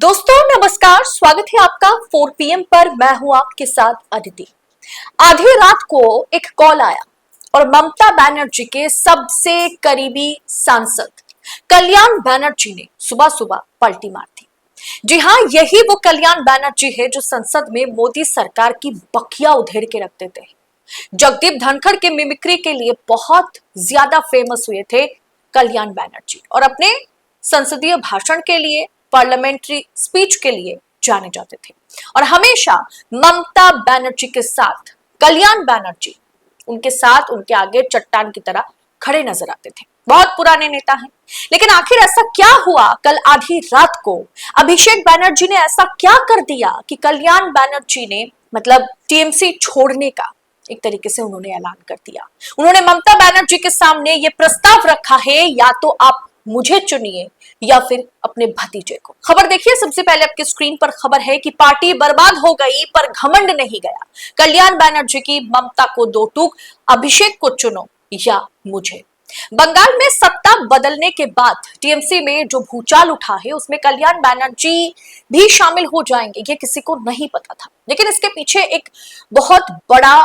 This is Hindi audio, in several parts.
दोस्तों नमस्कार, स्वागत है आपका 4 PM पर। मैं हूं आपके साथ अदिति। आधी रात को एक कॉल आया और ममता बनर्जी के सबसे करीबी सांसद कल्याण बनर्जी ने सुबह सुबह पलटी मार दी। जी हां, यही वो कल्याण बनर्जी है जो संसद में मोदी सरकार की बखिया उधेड़ के रख देते हैं। जगदीप धनखड़ के मिमिक्री के लिए बहुत ज्यादा फेमस हुए थे कल्याण बनर्जी और अपने संसदीय भाषण के लिए, पार्लियामेंट्री स्पीच के लिए जाने जाते थे और हमेशा ममता बनर्जी के साथ कल्याण बनर्जी उनके साथ, उनके आगे चट्टान की तरह खड़े नजर आते थे। बहुत पुराने नेता हैं, लेकिन आखिर ऐसा क्या हुआ कल आधी रात को? अभिषेक बनर्जी ने ऐसा क्या कर दिया कि कल्याण बनर्जी ने टीएमसी छोड़ने का एक तरीके से उन्होंने ऐलान कर दिया। उन्होंने ममता बनर्जी के सामने ये प्रस्ताव रखा है, या तो आप मुझे चुनिए या फिर अपने भतीजे को। खबर देखिए, सबसे पहले आपकी स्क्रीन पर खबर है कि पार्टी बर्बाद हो गई पर घमंड नहीं गया। कल्याण बनर्जी की ममता को दो टूक, अभिषेक को चुनो या मुझे। बंगाल में सत्ता बदलने के बाद टीएमसी में जो भूचाल उठा है उसमें कल्याण बनर्जी भी शामिल हो जाएंगे, ये किसी को नहीं पता था। लेकिन इसके पीछे एक बहुत बड़ा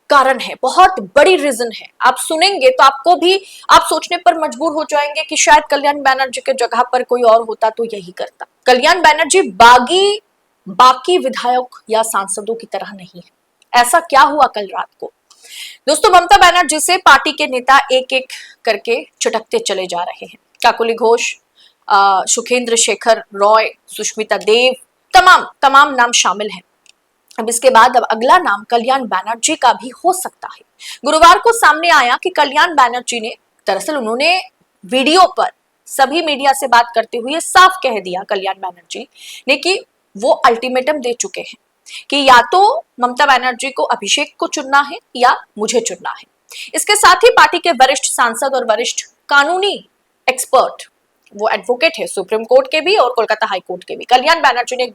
कारण है, बहुत बड़ी रीजन है। आप सुनेंगे तो आपको भी आप सोचने पर मजबूर हो जाएंगे कि शायद कल्याण बनर्जी के जगह पर कोई और होता तो यही करता। कल्याण बनर्जी बाकी विधायक या सांसदों की तरह नहीं है। ऐसा क्या हुआ कल रात को? दोस्तों, ममता बनर्जी से पार्टी के नेता एक एक करके चटकते चले जा रहे हैं। काकोली घोष, सुखेंद्र शेखर रॉय, सुष्मिता देव, तमाम नाम शामिल हैं। अब इसके बाद अब अगला नाम कल्याण बनर्जी का भी हो सकता है। गुरुवार को सामने आया कि कल्याण बनर्जी ने, दरअसल उन्होंने वीडियो पर सभी मीडिया से बात करते हुए साफ कह दिया कल्याण बनर्जी ने कि वो अल्टीमेटम दे चुके हैं कि या तो ममता बनर्जी को अभिषेक को चुनना है या मुझे चुनना है। इसके साथ ही पार्टी के वरिष्ठ सांसद और वरिष्ठ कानूनी एक्सपर्ट, वो एडवोकेट है सुप्रीम कोर्ट के भी और कोलकाता हाई कोर्ट के भी, कल्याण बनर्जी ने एक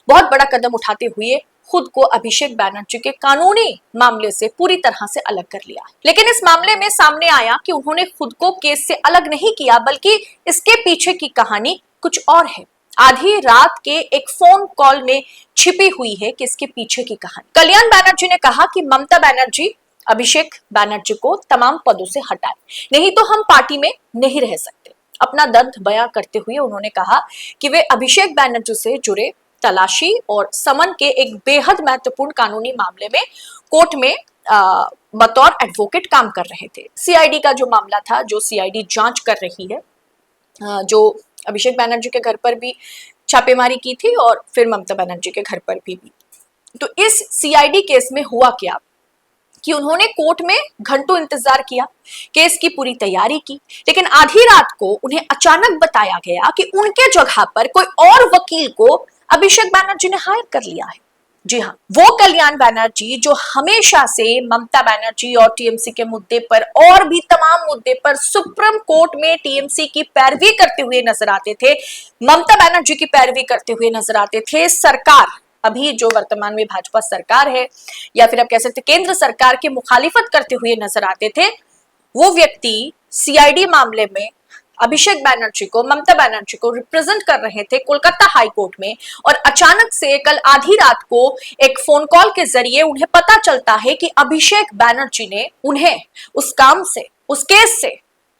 बहुत बड़ा कदम उठाते हुए खुद को अभिषेक बनर्जी के कानूनी मामले से पूरी तरह से अलग कर लिया। लेकिन इस मामले में सामने आया कि उन्होंने खुद को केस से अलग नहीं किया, बल्कि इसके पीछे की कहानी कुछ और है। आधी रात के एक फोन कॉल में छिपी हुई है कि इसके पीछे की कहानी। कल्याण बनर्जी ने कहा कि ममता बनर्जी अभिषेक बनर्जी को तमाम पदों से हटाए, नहीं तो हम पार्टी में नहीं रह सकते। अपना दर्द बयां करते हुए उन्होंने कहा कि वे अभिषेक बनर्जी से जुड़े तलाशी और समन के एक बेहद महत्वपूर्ण कानूनी मामले में कोर्ट में बतौर एडवोकेट काम कर रहे थे। सीआईडी का जो मामला था, जो सीआईडी जांच कर रही है, जो अभिषेक बनर्जी के घर पर भी छापेमारी की थी और फिर ममता बनर्जी के घर पर भी। तो इस सीआईडी केस में हुआ क्या कि उन्होंने कोर्ट में घंटों इंतजार किया, केस की पूरी तैयारी की, लेकिन आधी रात को उन्हें अचानक बताया गया कि उनके जगह पर कोई और वकील को अभिषेक बनर्जी ने हायर कर लिया है। जी हाँ, वो कल्याण बनर्जी जो हमेशा से ममता बनर्जी और टीएमसी के मुद्दे पर और भी तमाम मुद्दे पर सुप्रीम कोर्ट में टीएमसी की पैरवी करते हुए नजर आते थे, ममता बनर्जी की पैरवी करते हुए नजर आते थे। सरकार, अभी जो वर्तमान में भाजपा सरकार है या फिर आप कह सकते केंद्र सरकार की मुखालिफत करते हुए नजर आते थे, वो व्यक्ति सीआईडी मामले में अभिषेक बनर्जी को, ममता बनर्जी को रिप्रेजेंट कर रहे थे कोलकाता हाई कोर्ट में। और अचानक से कल आधी रात को एक फोन कॉल के जरिए उन्हें पता चलता है कि अभिषेक बनर्जी ने उन्हें उस काम से, उस केस से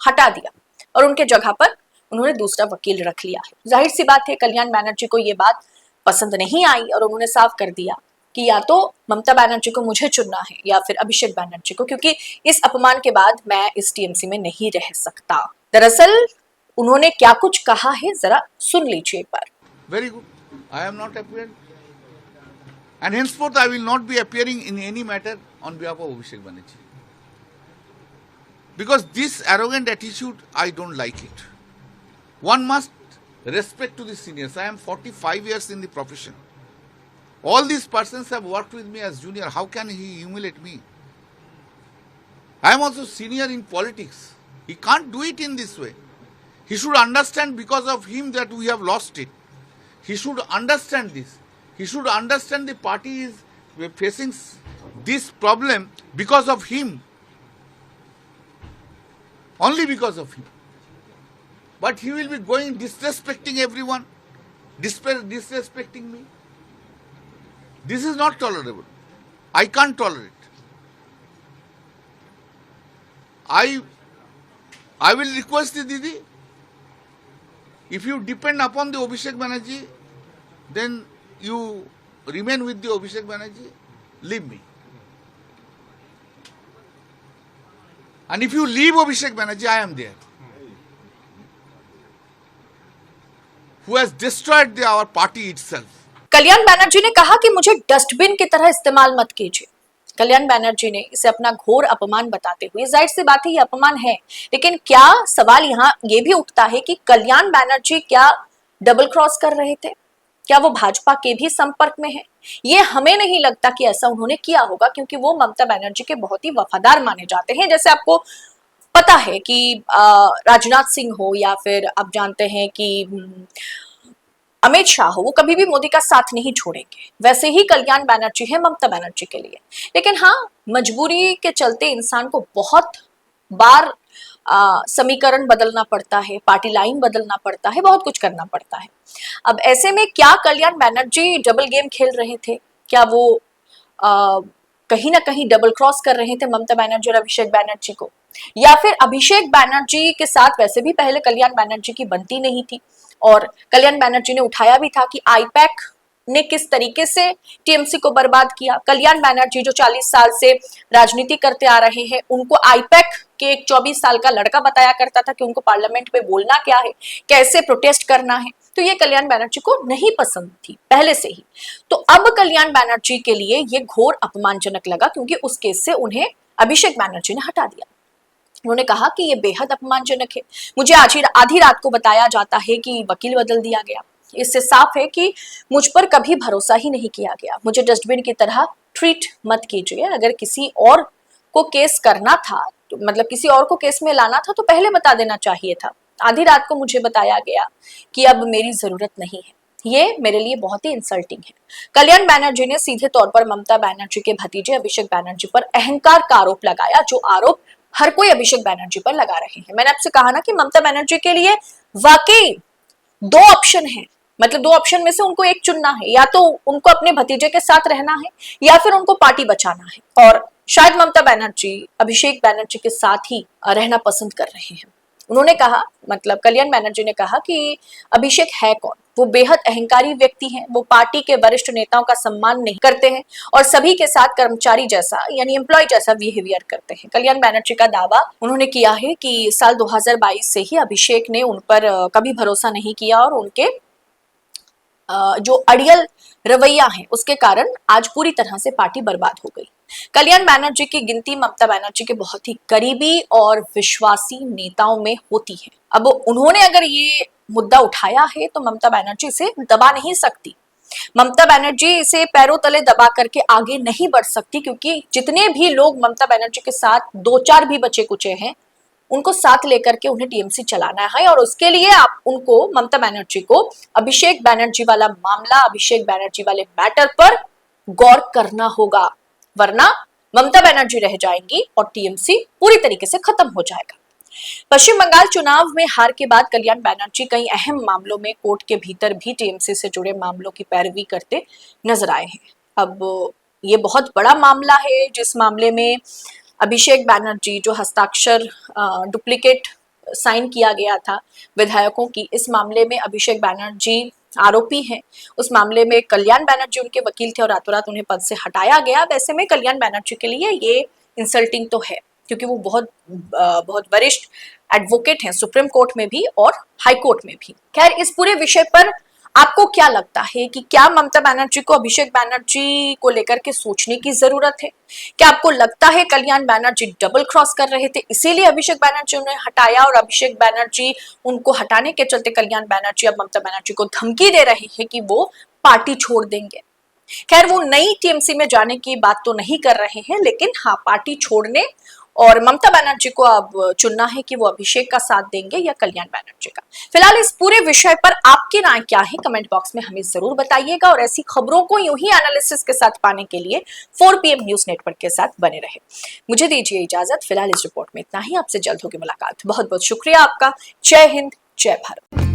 हटा दिया और उनके जगह पर उन्होंने दूसरा वकील रख लिया है। जाहिर सी बात है कल्याण बनर्जी को यह बात पसंद नहीं आई और उन्होंने साफ कर दिया कि या तो ममता बनर्जी को मुझे चुनना है या फिर अभिषेक बनर्जी को, क्योंकि इस अपमान के बाद मैं इस टीएमसी में नहीं रह सकता। दरअसल उन्होंने क्या कुछ कहा है, जरा सुन लीजिए एक बार। Very good. I am not appearing, and henceforth I will not be appearing in any matter on behalf of Abhishek Banerjee. Because this arrogant attitude, I don't like it. One must respect to the seniors. I am 45 years in the profession. All these persons have worked with me as junior. How can he humiliate me? I am also senior in politics. He can't do it in this way. He should understand because of him that we have lost it. He should understand this. He should understand the party is facing this problem because of him. Only because of him. But he will be going disrespecting everyone. disrespecting me. This is not tolerable. I can't tolerate. I will request the Didi, if you depend upon the Abhishek Banerjee, then you remain with the Abhishek Banerjee, leave me. And if you leave Abhishek Banerjee, I am there. Who has destroyed our party itself. कल्याण बैनर्जी ने कहा कि मुझे डस्टबिन की तरह इस्तेमाल मत कीजिए। कल्याण बैनर्जी ने इसे अपना घोर अपमान बताते हुए, जाहिर सी बात है ये अपमान है, लेकिन क्या सवाल यहाँ ये भी उठता है कि कल्याण बैनर्जी क्या डबल क्रॉस कर रहे थे? क्या वो भाजपा के भी संपर्क में है? ये हमें नहीं लगता कि ऐसा उन्होंने किया होगा, क्योंकि वो ममता बनर्जी के बहुत ही वफादार माने जाते हैं। जैसे आपको पता है कि राजनाथ सिंह हो या फिर आप जानते हैं कि अमित शाह हो, वो कभी भी मोदी का साथ नहीं छोड़ेंगे। वैसे ही कल्याण बैनर्जी है ममता बनर्जी के लिए। लेकिन हाँ, मजबूरी के चलते इंसान को बहुत बार समीकरण बदलना पड़ता है, पार्टी लाइन बदलना पड़ता है, बहुत कुछ करना पड़ता है। अब ऐसे में क्या कल्याण बैनर्जी डबल गेम खेल रहे थे? क्या वो कहीं ना कहीं डबल क्रॉस कर रहे थे ममता बनर्जी और अभिषेक बैनर्जी को? या फिर अभिषेक बैनर्जी के साथ वैसे भी पहले कल्याण बैनर्जी की बनती नहीं थी और कल्याण बैनर्जी ने उठाया भी था कि आईपैक ने किस तरीके से टीएमसी को बर्बाद किया। कल्याण बैनर्जी जो 40 साल से राजनीति करते आ रहे हैं, उनको आईपैक के एक 24 साल का लड़का बताया करता था कि उनको पार्लियामेंट में बोलना क्या है, कैसे प्रोटेस्ट करना है। तो ये कल्याण बैनर्जी को नहीं पसंद थी पहले से ही। तो अब कल्याण बैनर्जी के लिए ये घोर अपमानजनक लगा, क्योंकि उस केस से उन्हें अभिषेक बैनर्जी ने हटा दिया। उन्होंने कहा कि ये बेहद अपमानजनक है। मुझे आज ही आधी रात को बताया जाता है कि वकील बदल दिया गया। इससे साफ है कि मुझ पर कभी भरोसा ही नहीं किया गया। मुझे डस्टबिन की तरह ट्रीट मत कीजिए। अगर किसी और को केस करना था, तो मतलब किसी और को केस में लाना था, तो पहले बता देना चाहिए था। आधी रात को मुझे बताया गया कि अब मेरी जरूरत नहीं है। ये मेरे लिए बहुत ही इंसल्टिंग है। कल्याण बैनर्जी ने सीधे तौर पर ममता बनर्जी के भतीजे अभिषेक बैनर्जी पर अहंकार का आरोप लगाया, जो आरोप हर कोई अभिषेक बैनर्जी पर लगा रहे हैं। मैंने आपसे कहा ना कि ममता बनर्जी के लिए वाकई दो ऑप्शन है, मतलब दो ऑप्शन में से उनको एक चुनना है। या तो उनको अपने भतीजे के साथ रहना है या फिर उनको पार्टी बचाना है। और शायद ममता बनर्जी अभिषेक बैनर्जी के साथ ही रहना पसंद कर रहे हैं। उन्होंने कहा, मतलब कल्याण बैनर्जी ने कहा कि अभिषेक है कौन? वो बेहद अहंकारी व्यक्ति हैं। वो पार्टी के वरिष्ठ नेताओं का सम्मान नहीं करते हैं और सभी के साथ कर्मचारी जैसा यानी एम्प्लॉय जैसा बिहेवियर करते हैं। कल्याण बैनर्जी का दावा उन्होंने किया है कि साल 2022 से ही अभिषेक ने उन पर कभी भरोसा नहीं किया और उनके जो अड़ियल रवैया है उसके कारण आज पूरी तरह से पार्टी बर्बाद हो गई। कल्याण बैनर्जी की गिनती ममता बनर्जी के बहुत ही करीबी और विश्वासी नेताओं में होती है। अब उन्होंने अगर ये मुद्दा उठाया है तो ममता बनर्जी इसे दबा नहीं सकती। ममता बनर्जी इसे पैरों तले दबा करके आगे नहीं बढ़ सकती, क्योंकि जितने भी लोग ममता बनर्जी के साथ 2-4 भी बचे कुचे हैं, उनको साथ लेकर के उन्हें टीएमसी चलाना है। और उसके लिए आप उनको, ममता बनर्जी को, अभिषेक बैनर्जी वाला मामला, अभिषेक बैनर्जी वाले मैटर पर गौर करना होगा, वरना ममता बनर्जी रह जाएंगी और टीएमसी पूरी तरीके से खत्म हो जाएगा। पश्चिम बंगाल चुनाव में हार के बाद कल्याण बैनर्जी कई अहम मामलों में कोर्ट के भीतर भी टीएमसी से जुड़े मामलों की पैरवी करते नजर आए हैं। अब ये बहुत बड़ा मामला है, जिस मामले में अभिषेक बैनर्जी जो हस्ताक्षर डुप्लीकेट साइन किया गया था विधायकों की, इस मामले में अभिषेक बैनर्जी आरोपी हैं। उस मामले में कल्याण बैनर्जी उनके वकील थे और रातों रात उन्हें पद से हटाया गया। वैसे में कल्याण बैनर्जी के लिए ये इंसल्टिंग तो है, क्योंकि वो बहुत वरिष्ठ एडवोकेट हैं, सुप्रीम कोर्ट में भी और हाई कोर्ट में भी। खैर, इस पूरे विषय पर आपको क्या लगता है कि क्या ममता बनर्जी को अभिषेक बैनर्जी को लेकर के सोचने की जरूरत है? क्या आपको लगता है कल्याण बैनर्जी डबल क्रॉस कर रहे थे, इसीलिए अभिषेक बैनर्जी उन्हें हटाया और अभिषेक बैनर्जी उनको हटाने के चलते कल्याण बैनर्जी अब ममता बनर्जी को धमकी दे रहे हैं कि वो पार्टी छोड़ देंगे? खैर, वो नई टीएमसी में जाने की बात तो नहीं कर रहे हैं, लेकिन हाँ, पार्टी छोड़ने और ममता बनर्जी को अब चुनना है कि वो अभिषेक का साथ देंगे या कल्याण बैनर्जी का। फिलहाल इस पूरे विषय पर आपकी राय क्या है, कमेंट बॉक्स में हमें जरूर बताइएगा। और ऐसी खबरों को यूं ही एनालिसिस के साथ पाने के लिए 4 PM न्यूज नेटवर्क के साथ बने रहे। मुझे दीजिए इजाजत। फिलहाल इस रिपोर्ट में इतना ही। आपसे जल्द होगी मुलाकात। बहुत बहुत शुक्रिया आपका। जय हिंद, जय भारत।